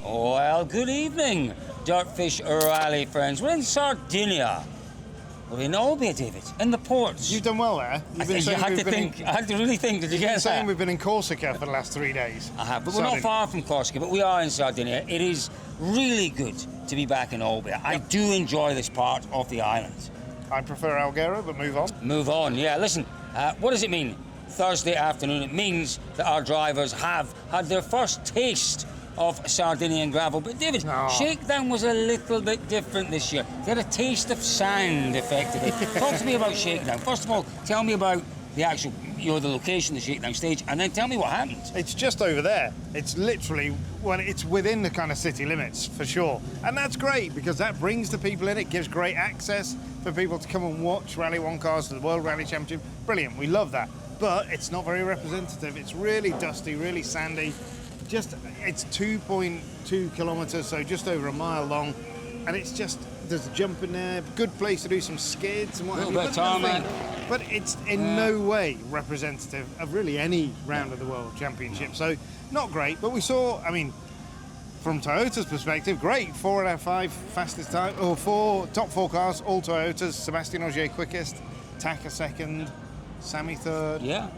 Well, good evening, Dirtfish Rally friends. We're in Sardinia. We're in Olbia, David, in the ports. You've done well there. I had to really think. Did you get that? Saying we've been in Corsica for the last 3 days. I have, but we're not far from Corsica, but we are in Sardinia. It is really good to be back in Olbia. I do enjoy this part of the island. I prefer Alghero, but move on. Move on, yeah. Listen, what does it mean? Thursday afternoon. It means that our drivers have had their first taste of Sardinian gravel. But David, Shakedown was a little bit different this year. They had a taste of sand, effectively. Talk to me about Shakedown. First of all, tell me about the actual, the location, the Shakedown stage, and then tell me what happened. It's just over there. It's literally, it's within the kind of city limits, for sure. And that's great, because that brings the people in. It gives great access for people to come and watch Rally 1 cars to the World Rally Championship. Brilliant, we love that. But it's not very representative. It's really dusty, really sandy. It's 2.2 kilometres, so just over a mile long, and it's just, there's a jump in there, good place to do some skids and what have you, but it's in no way representative of really any round of the World Championship, so not great. But we saw, from Toyota's perspective, great, 4 out of 5 fastest time, or top 4 cars, all Toyotas. Sebastian Ogier quickest, Taka second, Sammy third. Yeah,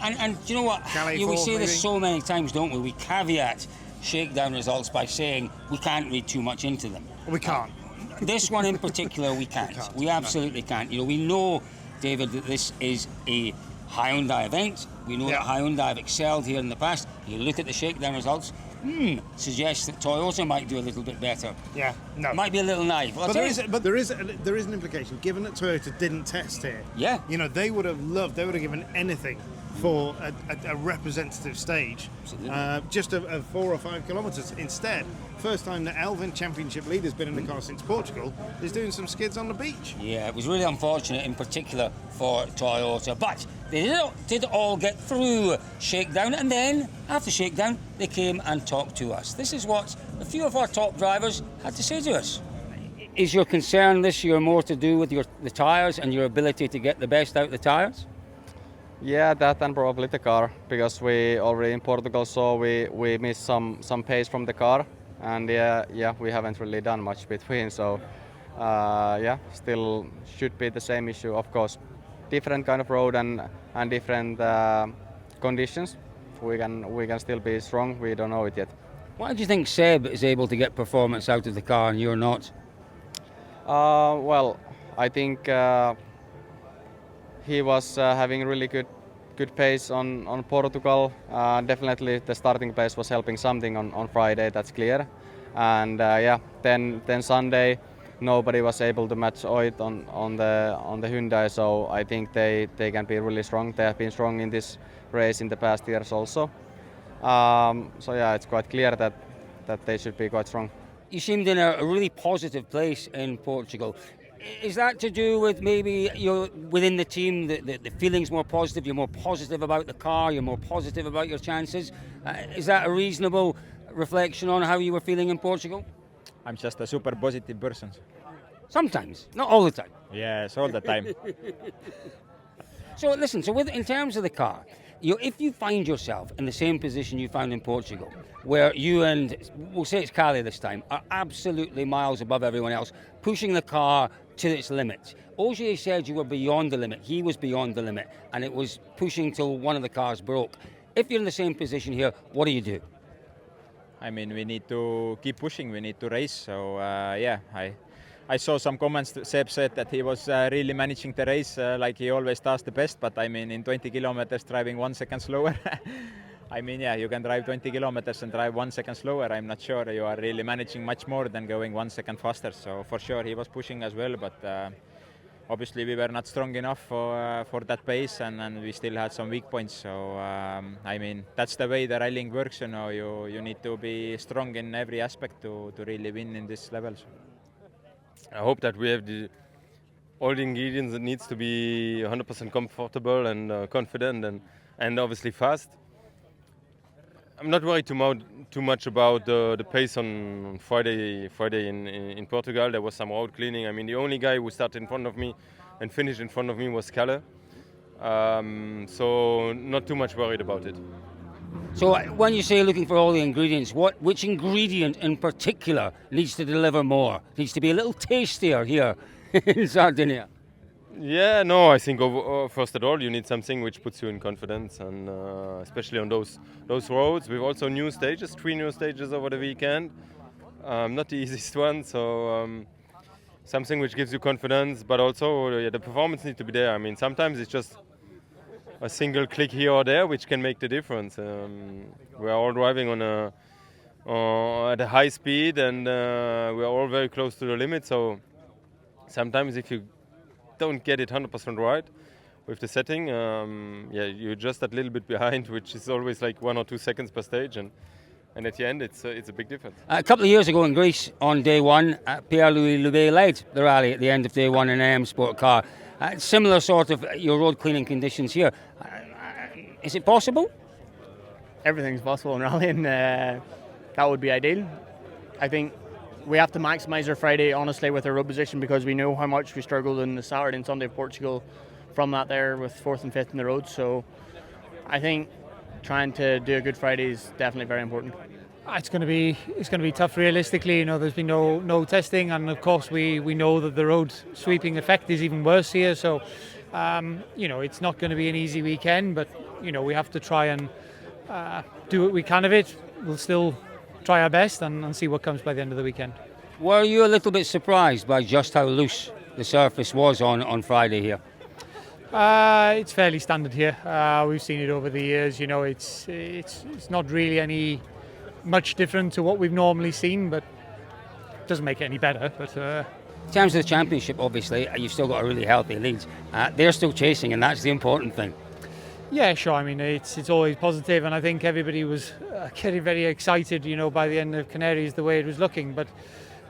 and do you know what? We say this so many times, don't we? We caveat Shakedown results by saying we can't read too much into them. We can't. This one in particular, we can't. We absolutely can't. We know, David, that this is a Hyundai event. We know that Hyundai have excelled here in the past. You look at the Shakedown results, suggests that Toyota might do a little bit better. Yeah, no. Might be a little naive. But there is an implication, given that Toyota didn't test here. Yeah. They would have given anything for a representative stage, just of 4 or 5 kilometres. Instead, first time that Elvin Championship leader's been in the car since Portugal is doing some skids on the beach. Yeah, it was really unfortunate, in particular for Toyota, but they did all get through Shakedown, and then after Shakedown they came and talked to us. This is what a few of our top drivers had to say to us. Is your concern this year more to do with the tyres and your ability to get the best out of the tyres? Yeah, that and probably the car, because we already in Portugal saw we missed some pace from the car, and we haven't really done much between, so still should be the same issue. Of course, different kind of road and different conditions. We can still be strong. We don't know it yet. Why do you think Seb is able to get performance out of the car and you're not? Well, I think he was having really good pace on Portugal. Definitely the starting pace was helping something on Friday, that's clear. And then Sunday nobody was able to match Oit on the Hyundai, so I think they can be really strong. They have been strong in this race in the past years also. It's quite clear that they should be quite strong. You seemed in a really positive place in Portugal. Is that to do with maybe you're within the team, the feeling's more positive, you're more positive about the car, you're more positive about your chances? Is that a reasonable reflection on how you were feeling in Portugal? I'm just a super positive person. Sometimes, not all the time. Yes, all the time. So listen, in terms of the car, if you find yourself in the same position you found in Portugal, where you and, we'll say it's Cali this time, are absolutely miles above everyone else, pushing the car to its limits. Ogier said you were beyond the limit. He was beyond the limit, and it was pushing till one of the cars broke. If you're in the same position here, what do you do? We need to keep pushing. We need to race. So I saw some comments. Seb said that he was really managing the race like he always does the best. But in 20 kilometers driving 1 second slower. You can drive 20 kilometers and drive 1 second slower. I'm not sure you are really managing much more than going 1 second faster. So for sure he was pushing as well, but obviously we were not strong enough for that pace, and we still had some weak points. So that's the way the rallying works. You need to be strong in every aspect to really win in these levels. I hope that we have all the ingredients that needs to be 100% comfortable and confident and obviously fast. I'm not worried too much about the pace on Friday in Portugal. There was some road cleaning. The only guy who started in front of me and finished in front of me was Colin. So not too much worried about it. So when you say looking for all the ingredients, which ingredient in particular needs to deliver more? Needs to be a little tastier here in Sardinia? Yeah, no, I think first of all you need something which puts you in confidence, and especially on those roads. We've also new stages, 3 new stages over the weekend. Not the easiest one, so something which gives you confidence, but also the performance needs to be there. I mean, sometimes it's just a single click here or there which can make the difference. We are all driving at a high speed, and we are all very close to the limit. So sometimes if you don't get it 100% right with the setting, you're just a little bit behind, which is always like 1 or 2 seconds per stage, and at the end it's a big difference. A couple of years ago in Greece, on day one, Pierre-Louis Loubet led the rally at the end of day one in an AM Sport car. Similar sort of your road cleaning conditions here. Is it possible? Everything's possible in rallying. That would be ideal. I think we have to maximise our Friday, honestly, with our road position, because we know how much we struggled in the Saturday and Sunday of Portugal from that there with 4th and 5th in the road. So I think trying to do a good Friday is definitely very important. It's going to be tough. Realistically, there's been no testing, and of course we know that the road sweeping effect is even worse here. So it's not going to be an easy weekend, but we have to try and do what we can of it. We'll still try our best and see what comes by the end of the weekend. Were you a little bit surprised by just how loose the surface was on Friday here? It's fairly standard here. We've seen it over the years. It's not really much different to what we've normally seen, but it doesn't make it any better. But in terms of the championship, obviously, you've still got a really healthy lead. They're still chasing, and that's the important thing. Yeah, sure. I mean, it's always positive, and I think everybody was getting very excited, by the end of Canaries, the way it was looking. But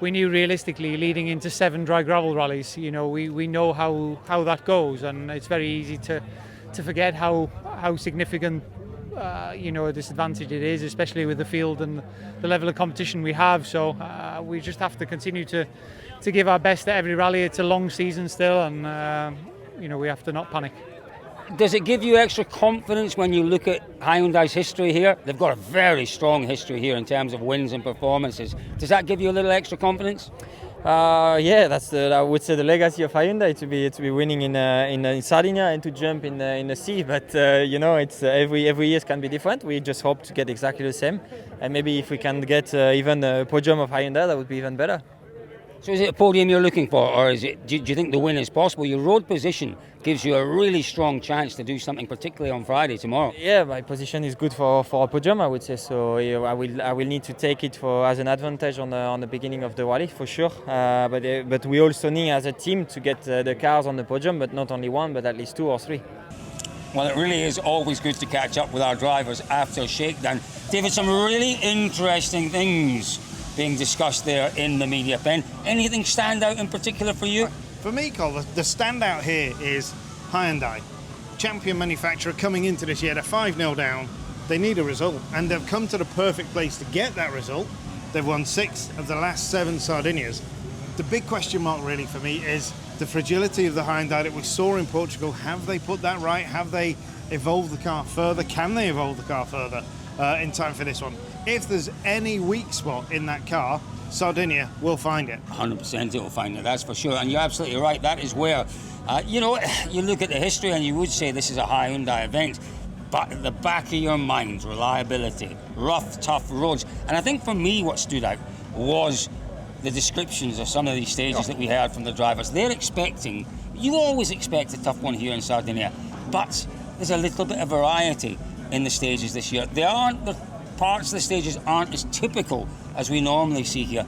we knew realistically, leading into 7 dry gravel rallies, we know how that goes, and it's very easy to forget how significant a disadvantage it is, especially with the field and the level of competition we have. So we just have to continue to give our best at every rally. It's a long season still, and we have to not panic. Does it give you extra confidence when you look at Hyundai's history here? They've got a very strong history here in terms of wins and performances. Does that give you a little extra confidence? Yeah, that's I would say the legacy of Hyundai to be winning in Sardinia and to jump in the sea. But it's every year can be different. We just hope to get exactly the same, and maybe if we can get even a podium of Hyundai, that would be even better. So is it a podium you're looking for, or is it? Do you think the win is possible? Your road position gives you a really strong chance to do something, particularly on Friday tomorrow. Yeah, my position is good for a podium, I would say. So I will need to take it as an advantage on the beginning of the rally for sure. But we also need as a team to get the cars on the podium, but not only one, but at least 2 or 3. Well, it really is always good to catch up with our drivers after Shakedown. David, some really interesting things being discussed there in the media pen. Anything stand out in particular for you? For me, Cole, the standout here is Hyundai. Champion manufacturer coming into this year, they're 5-0 down. They need a result, and they've come to the perfect place to get that result. They've won 6 of the last 7 Sardinias. The big question mark really for me is the fragility of the Hyundai that we saw in Portugal. Have they put that right? Have they evolved the car further? Can they evolve the car further in time for this one? If there's any weak spot in that car, Sardinia will find it. 100% it will find it, that's for sure. And you're absolutely right, that is where, you look at the history and you would say this is a Hyundai event, but at the back of your mind, reliability, rough, tough roads. And I think for me what stood out was the descriptions of some of these stages that we heard from the drivers. They're expecting, you always expect a tough one here in Sardinia, but there's a little bit of variety in the stages this year. The parts of the stages aren't as typical as we normally see here,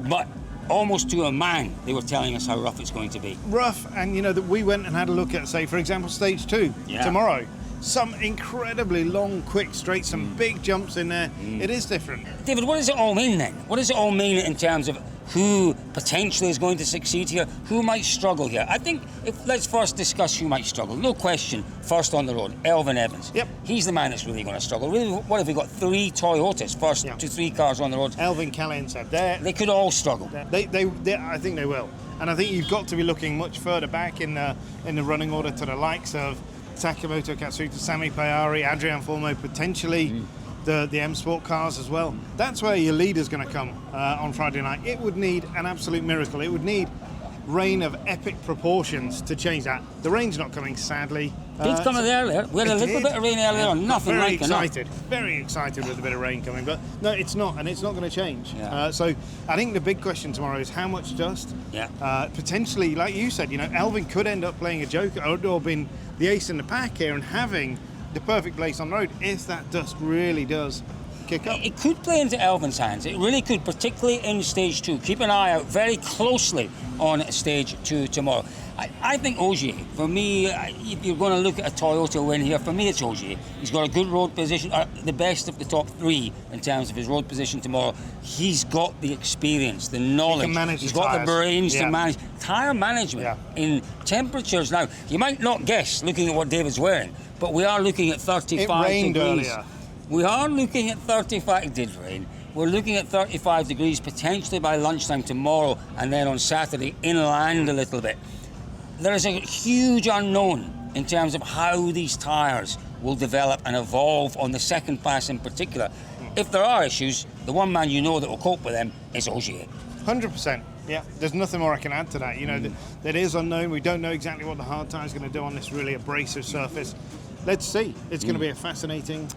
but almost to a man they were telling us how rough it's going to be. Rough, and that we went and had a look at, say, for example, stage 2 tomorrow. Some incredibly long, quick straights, some big jumps in there. It is different. David, what does it all mean then? What does it all mean in terms of who potentially is going to succeed here, who might struggle here? I think let's first discuss who might struggle. No question, first on the road, Elvin Evans. Yep. He's the man that's really going to struggle. Really, what have we got? 3 Toyotas, first to 3 cars on the road. Elvin, Colin said they could all struggle. They I think they will. And I think you've got to be looking much further back in the running order to the likes of Takamoto Katsuta, Sami Payari, Adrian Formo potentially. the M Sport cars as well. That's where your leader's going to come on Friday night. It would need an absolute miracle. It would need rain of epic proportions to change that. The rain's not coming, sadly. It's coming earlier. We had a little bit of rain earlier on, nothing very like enough. excited, very excited with a bit of rain coming, but no, it's not, and it's not going to change. Yeah. So I think the big question tomorrow is how much dust. Yeah. Potentially, like you said, Elvin could end up playing a joker or being the ace in the pack here and having the perfect place on the road if that dust really does kick up. It could play into Elvin's hands. It really could, particularly in stage 2. Keep an eye out very closely on stage 2 tomorrow. I think Ogier, for me, if you're going to look at a Toyota win here, for me it's Ogier. He's got a good road position, the best of the top 3 in terms of his road position tomorrow. He's got the experience, the knowledge. He can manage He's the got tyres. the brains Yeah. to manage. Tyre management in temperatures now. You might not guess looking at what David's wearing, but we are looking at 35 It rained degrees. earlier. We are looking at 35, it did rain. We're looking at 35 degrees potentially by lunchtime tomorrow, and then on Saturday inland a little bit. There is a huge unknown in terms of how these tyres will develop and evolve on the second pass in particular. If there are issues, the one man that will cope with them is Ogier. 100%. Yeah, there's nothing more I can add to that. That is unknown. We don't know exactly what the hard tyre is going to do on this really abrasive surface. Let's see. It's going to be a fascinating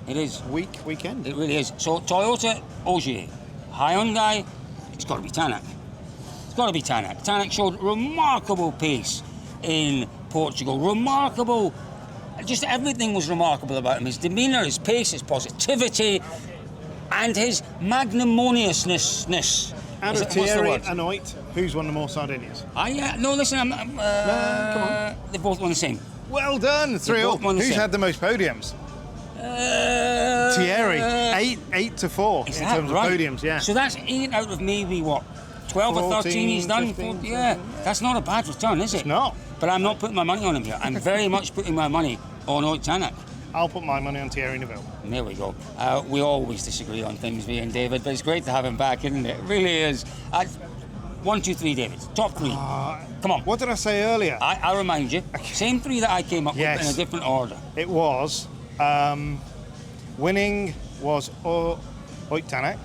weekend. It really is. So Toyota, Ogier. Hyundai, it's got to be Tanak. It's got to be Tanak. Tanak showed remarkable pace in Portugal. Remarkable. Just everything was remarkable about him. His demeanour, his pace, his positivity, and his magnanimousness. Out of Thierry and Oit, who's won the more Sardinias? No, listen, come on. They both won the same. Well done, 3-all. Who's had the most podiums? Thierry, 8 to 4 in terms of podiums, yeah. So that's 8 out of maybe, 12 or 13 he's done? 15, yeah, that's not a bad return, is it? It's not. But I'm not putting my money on him here. I'm very much putting my money on Oit Tanak. I'll put my money on Thierry Neuville. There we go. We always disagree on things, me and David, but it's great to have him back, isn't it? It really is. 1, 2, 3, David. Top 3. Come on. What did I say earlier? I'll remind you. Same 3 that I came up with in a different order. It was, winning was Oit Tanak.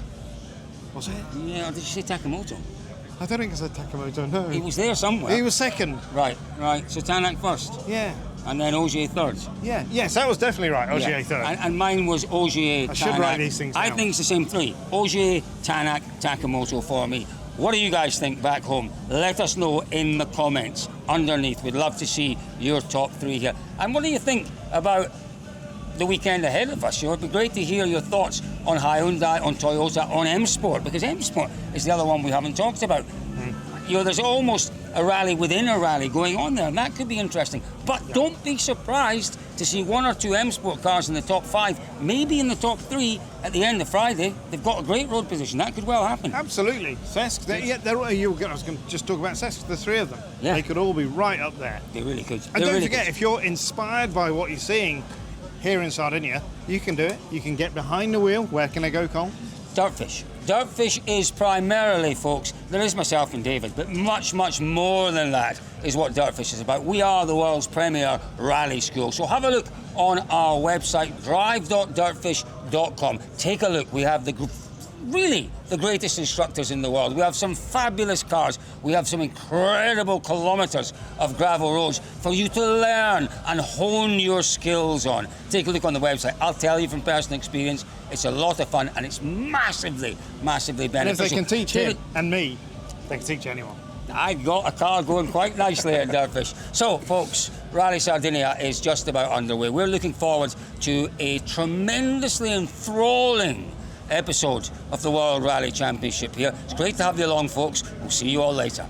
Was it? Yeah, or did you say Takamoto? I don't think I said Takamoto, no. He was there somewhere. He was second. Right. So Tanak first. Yeah. And then Ogier third. Yeah. Yes, that was definitely right. Ogier third. And mine was Ogier, Tanak. I should write these things down. I think it's the same 3. Ogier, Tanak, Takamoto for me. What do you guys think back home? Let us know in the comments underneath. We'd love to see your top 3 here. And what do you think about the weekend ahead of us? It'd be great to hear your thoughts on Hyundai, on Toyota, on M Sport, because M Sport is the other one we haven't talked about. There's almost a rally within a rally going on there, and that could be interesting. But don't be surprised to see 1 or 2 M Sport cars in the top 5, maybe in the top 3 at the end of Friday. They've got a great road position. That could well happen. Absolutely. Cesc, I was going to just talk about Cesc, the 3 of them. Yeah. They could all be right up there. They really could. And don't forget, if you're inspired by what you're seeing here in Sardinia, you can do it. You can get behind the wheel. Where can I go, Colin? Dirtfish. Dirtfish is primarily, folks, there is myself and David, but much, much more than that is what Dirtfish is about. We are the world's premier rally school. So have a look on our website, drive.dirtfish.com. Take a look. We have the greatest instructors in the world. We have some fabulous cars. We have some incredible kilometres of gravel roads for you to learn and hone your skills on. Take a look on the website. I'll tell you from personal experience, it's a lot of fun and it's massively, massively beneficial. And if they can teach him and me, they can teach anyone. I got a car going quite nicely at Dirtfish. So, folks, Rally Sardinia is just about underway. We're looking forward to a tremendously enthralling episode of the World Rally Championship here. It's great to have you along, folks. We'll see you all later.